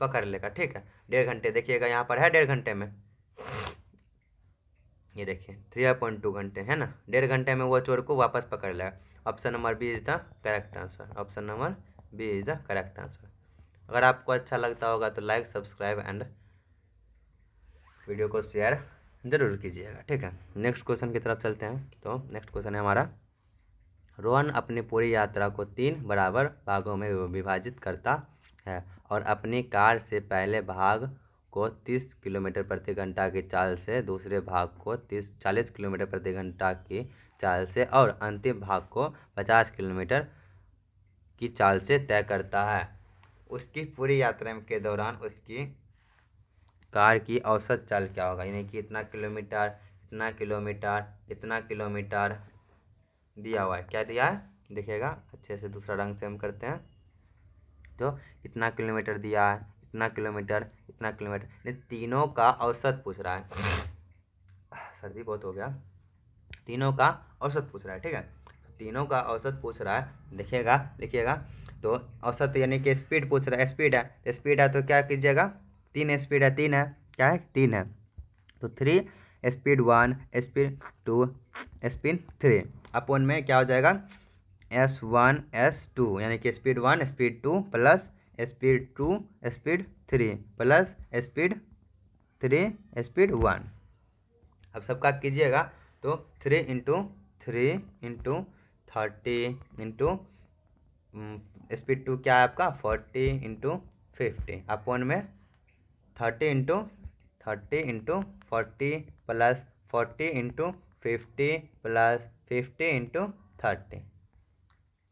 पकड़ लेगा। ठीक है, 1.5 घंटे देखिएगा यहाँ पर है 1.5 घंटे में, ये देखिए 3.2 घंटे है ना, 1.5 घंटे में वो चोर को वापस पकड़ लेगा। Option number B is the correct answer, option number B is the correct answer. अगर आपको अच्छा लगता होगा तो लाइक सब्सक्राइब एंड वीडियो को शेयर ज़रूर कीजिएगा, ठीक है। नेक्स्ट क्वेश्चन की तरफ चलते हैं। तो नेक्स्ट क्वेश्चन है हमारा, रोहन अपनी पूरी यात्रा को 3 बराबर भागों में विभाजित करता है और अपनी कार से पहले भाग को 30 किलोमीटर प्रति घंटा की चाल से, दूसरे भाग को 40 किलोमीटर प्रति घंटा की चाल से और अंतिम भाग को 50 किलोमीटर की चाल से तय करता है। उसकी पूरी यात्रा के दौरान उसकी कार की औसत चाल क्या होगा, यानी कि इतना किलोमीटर, इतना किलोमीटर, इतना किलोमीटर दिया हुआ है। क्या दिया है देखिएगा अच्छे से, दूसरा रंग से हम करते हैं। तो इतना किलोमीटर दिया है, इतना किलोमीटर, इतना किलोमीटर, ये तीनों का औसत पूछ रहा है। सर्दी बहुत हो गया। तीनों का औसत पूछ रहा है, ठीक है। तो तीनों का औसत पूछ रहा है, देखिएगा लिखिएगा। तो औसत यानी कि स्पीड पूछ रहा है, स्पीड है, स्पीड है तो क्या कीजिएगा, 3 स्पीड है, 3 है, क्या है 3 है। तो 3 स्पीड 1 स्पीड 2 स्पीड 3 अपन में क्या हो जाएगा, S1 S2, यानी कि speed 1 speed 2 plus speed 2 speed 3 plus speed 3 speed 1। अब सबका कीजिएगा। तो 3 × 3 × 30 स्पीड 2 क्या है आपका 40 × 50 अपन में 30 × 40 प्लस 40 × 50 प्लस 50 × 30।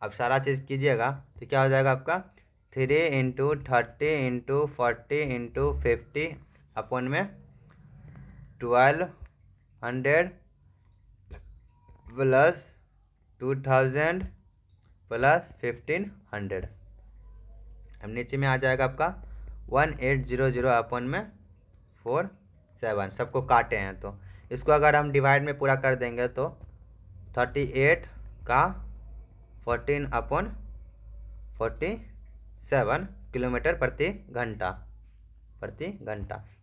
अब सारा चीज़ कीजिएगा तो क्या हो जाएगा आपका 3 × 30 × 40 × 50 अपन में 1200 प्लस 2000 प्लस 1500। अब नीचे में आ जाएगा आपका 1800 अपन में 47। सबको काटे हैं तो इसको अगर हम डिवाइड में पूरा कर देंगे तो 38 का 14/47 किलोमीटर प्रति घंटा।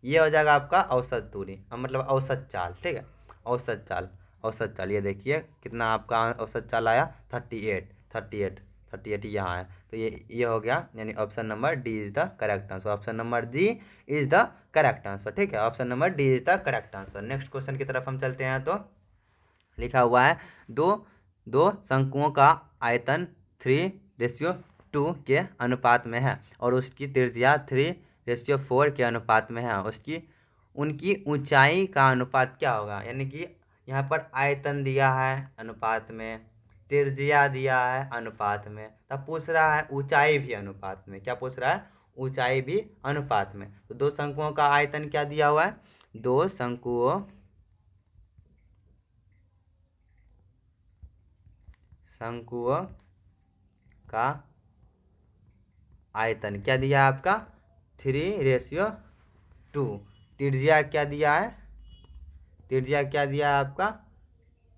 ये हो जाएगा आपका औसत दूरी, मतलब औसत चाल, ठीक है। औसत चाल ये देखिए कितना आपका औसत चाल आया 38 यहाँ है। तो ये हो गया, यानी option number D is the correct answer. Option number D is the correct answer, ठीक है। Option number D is the correct answer. Next question की तरफ हम चलते हैं। तो लिखा हुआ है दो शंकुओं का आयतन 3:2 के अनुपात में है और उसकी त्रिज्या 3:4 के अनुपात में है। उनकी ऊंचाई का अनुपात क्या होगा, यानी कि यहाँ पर आयतन दिया है अनुपात में, त्रिज्या दिया है अनुपात में, तब पूछ रहा है ऊंचाई भी अनुपात में। क्या पूछ रहा है, ऊंचाई भी अनुपात में। तो दो शंकुओं का आयतन क्या दिया हुआ है, दो शंकुओं का आयतन क्या दिया है आपका 3:2। त्रिज्या क्या दिया है, त्रिज्या क्या दिया है आपका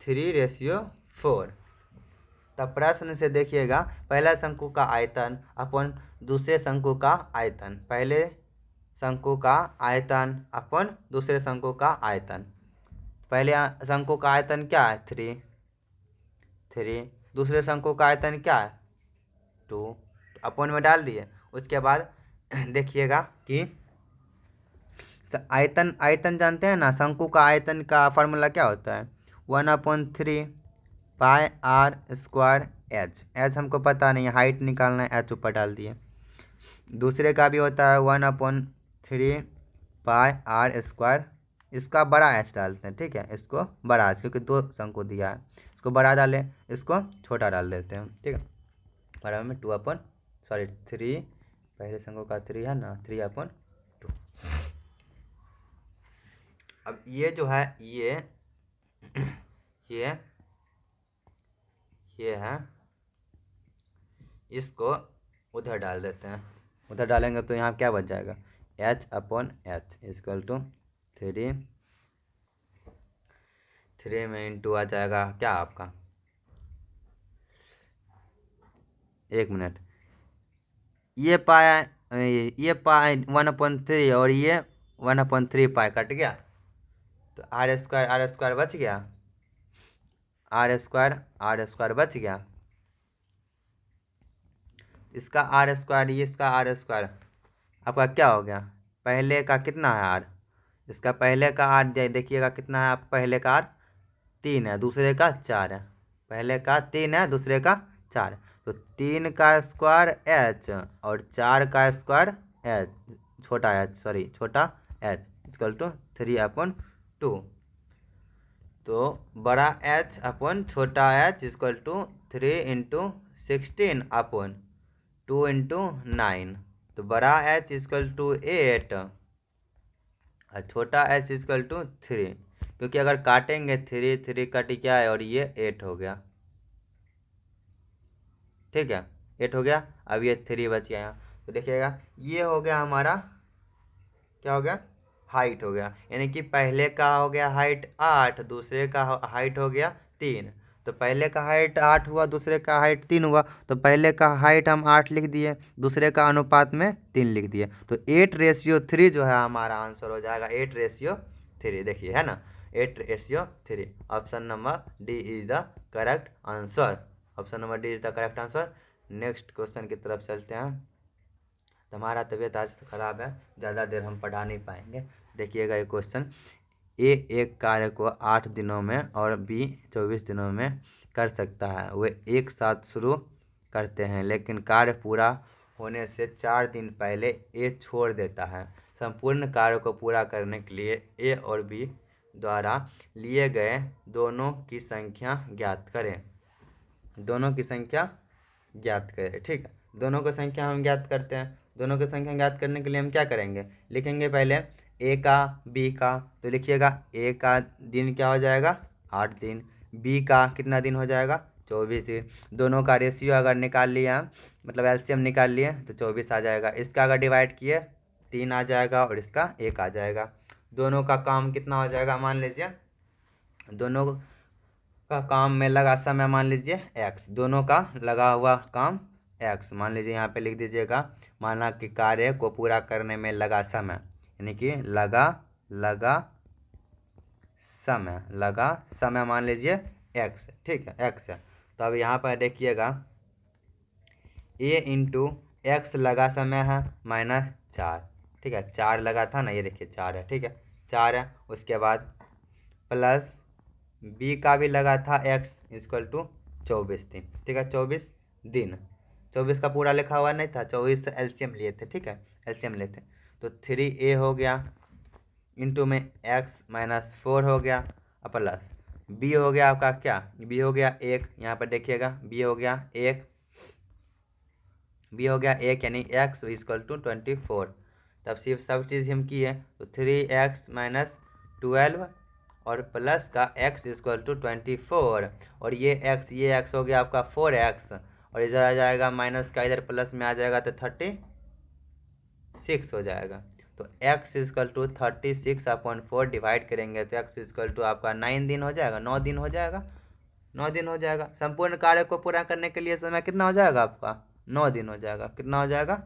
3:4। तब प्रश्न से देखिएगा, पहला शंकु का आयतन अपन दूसरे शंकु का आयतन, पहले शंकु का आयतन अपन दूसरे शंकु का आयतन। पहले शंकु का आयतन क्या है 3, दूसरे शंकु का आयतन क्या है 2, अपन में डाल दिए। उसके बाद देखिएगा कि आयतन जानते हैं ना, शंकु का आयतन का फॉर्मूला क्या होता है 1/3 पाई आर स्क्वायर एच हमको पता नहीं, हाइट निकालना है, एच ऊपर डाल दिए। दूसरे का भी होता है 1/3 पाई आर स्क्वायर, इसका बड़ा एच डालते हैं, ठीक है, इसको बड़ा एच, क्योंकि दो शंकु दिया है, इसको बड़ा डालें, इसको छोटा डाल देते हैं, ठीक है। बराबर में 3, पहले शंकु का 3 है ना, 3/2। अब ये जो है ये है, इसको उधर डाल देते हैं। उधर डालेंगे तो यहाँ क्या बच जाएगा H/H इक्वल टू 3 में इंटू आ जाएगा क्या आपका, 1 मिनट, ये पाया 1/3 और ये 1/3 पाई कट गया, तो R स्क्वायर बच गया, R स्क्वायर बच गया। इसका R स्क्वायर, ये इसका R स्क्वायर, आपका क्या हो गया, पहले का कितना है आर, इसका पहले का आर देखिएगा कितना है, आप पहले का आर 3 है, दूसरे का 4 है, पहले का 3 है, दूसरे का 4, तो 3 का स्क्वायर एच और 4 का स्क्वायर एच, छोटा एच, सॉरी छोटा एच इक्वल टू 3/2, तो बड़ा एच अपन छोटा एच इक्वल टू 3×16/2×9, तो बड़ा एच इक्वल टू 8 और छोटा एच इक्वल टू 3, क्योंकि अगर काटेंगे 3 3 कट गया है और ये 8 हो गया, ठीक है 8 हो गया, अब ये 3 बच गया यहाँ, तो देखिएगा ये हो गया हमारा, क्या हो गया, हाइट हो गया, यानी कि पहले का हो गया हाइट 8, दूसरे का हाइट हो गया 3, तो पहले का हाइट 8 हुआ, दूसरे का हाइट 3 हुआ, तो पहले का हाइट हम 8 लिख दिए, दूसरे का अनुपात में 3 लिख दिए, तो 8:3 जो है हमारा आंसर हो जाएगा 8:3, देखिए है ना 8:3, option number D is the correct answer, option number D is the correct answer. Next question की तरफ चलते हैं। तो हमारा तबीयत आज ख़राब है, ज़्यादा देर हम पढ़ा नहीं पाएंगे। देखिएगा ये क्वेश्चन, ए एक कार्य को 8 दिनों में और बी 24 दिनों में कर सकता है, वे एक साथ शुरू करते हैं लेकिन कार्य पूरा होने से 4 दिन पहले ए छोड़ देता है। संपूर्ण कार्य को पूरा करने के लिए ए और बी द्वारा लिए गए दोनों की संख्या ज्ञात करें, दोनों की संख्या ज्ञात करें, ठीक है। दोनों की संख्या हम ज्ञात करते हैं, दोनों की संख्या ज्ञात करने के लिए हम क्या करेंगे, लिखेंगे पहले ए का बी का, तो लिखिएगा ए का दिन क्या हो जाएगा 8 दिन, बी का कितना दिन हो जाएगा 24 दिन, दोनों का रेशियो अगर निकाल लिया, मतलब एलसीएम निकाल लिए तो 24 आ जाएगा, इसका अगर डिवाइड किए 3 आ जाएगा और इसका 1 आ जाएगा, दोनों का काम कितना हो जाएगा, मान लीजिए दोनों का काम में लगा समय मान लीजिए x, दोनों का लगा हुआ काम x, मान लीजिए यहाँ पे लिख दीजिएगा, माना कि कार्य को पूरा करने में लगा समय, यानी कि लगा समय मान लीजिए x, ठीक है x है। तो अब यहाँ पर देखिएगा a इंटू एक्स लगा समय है -4, ठीक है 4 लगा था ना, ये देखिए 4 है, ठीक है 4 है, उसके बाद प्लस बी का भी लगा था x इक्वल टू 24 दिन, ठीक है 24 दिन, 24 का पूरा लिखा हुआ नहीं था, 24 से एलसीएम लिए थे, ठीक है एलसीएम लेते, तो 3a हो गया इंटू में x -4 हो गया प्लस b हो गया आपका क्या, b हो गया 1, यहाँ पर देखिएगा b हो गया 1, b हो गया 1 यानी x इक्वल टू 24, तब सिर्फ सब चीज़ हम किए, तो 3x - 12 और प्लस का x इक्वल टू 24, और ये x हो गया आपका 4x, और इधर आ जाएगा माइनस का, इधर प्लस में आ जाएगा तो 36 हो जाएगा, तो x इक्वल टू 36/4 डिवाइड करेंगे तो x इक्वल टू आपका 9 दिन हो जाएगा, 9 दिन हो जाएगा, 9 दिन हो जाएगा। संपूर्ण कार्य को पूरा करने के लिए समय कितना हो जाएगा आपका 9 दिन हो जाएगा, कितना हो जाएगा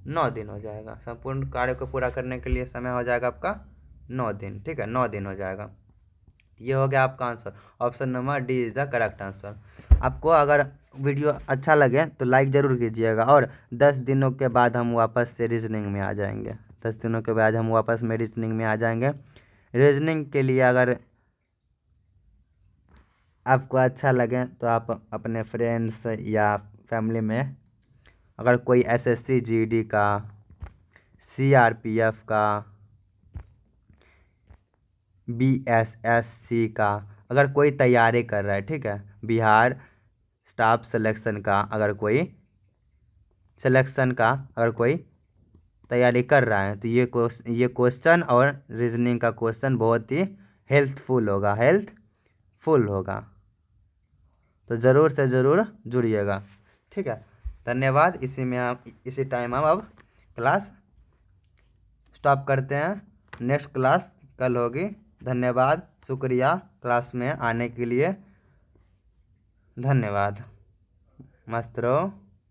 9 दिन हो जाएगा, संपूर्ण कार्य को पूरा करने के लिए समय हो जाएगा आपका 9 दिन, ठीक है 9 दिन हो जाएगा। ये हो गया आपका answer, option number D is the correct answer. आपको अगर वीडियो अच्छा लगे तो लाइक ज़रूर कीजिएगा, और 10 दिनों के बाद हम वापस से रीजनिंग में आ जाएंगे, 10 दिनों के बाद हम वापस में रीजनिंग में आ जाएंगे। रीजनिंग के लिए अगर आपको अच्छा लगे तो आप अपने फ्रेंड्स या फैमिली में अगर कोई एसएससी जीडी का, सीआरपीएफ का, बीएसएससी का अगर कोई तैयारी कर रहा है, ठीक है बिहार स्टाफ सिलेक्शन का अगर कोई तैयारी कर रहा है, तो ये क्वेश्चन और रीजनिंग का क्वेश्चन बहुत ही हेल्पफुल होगा, तो ज़रूर से ज़रूर जुड़िएगा, ठीक है। धन्यवाद। इसी टाइम हम अब क्लास स्टॉप करते हैं, नेक्स्ट क्लास कल होगी। धन्यवाद, शुक्रिया क्लास में आने के लिए, धन्यवाद, मस्त रहो।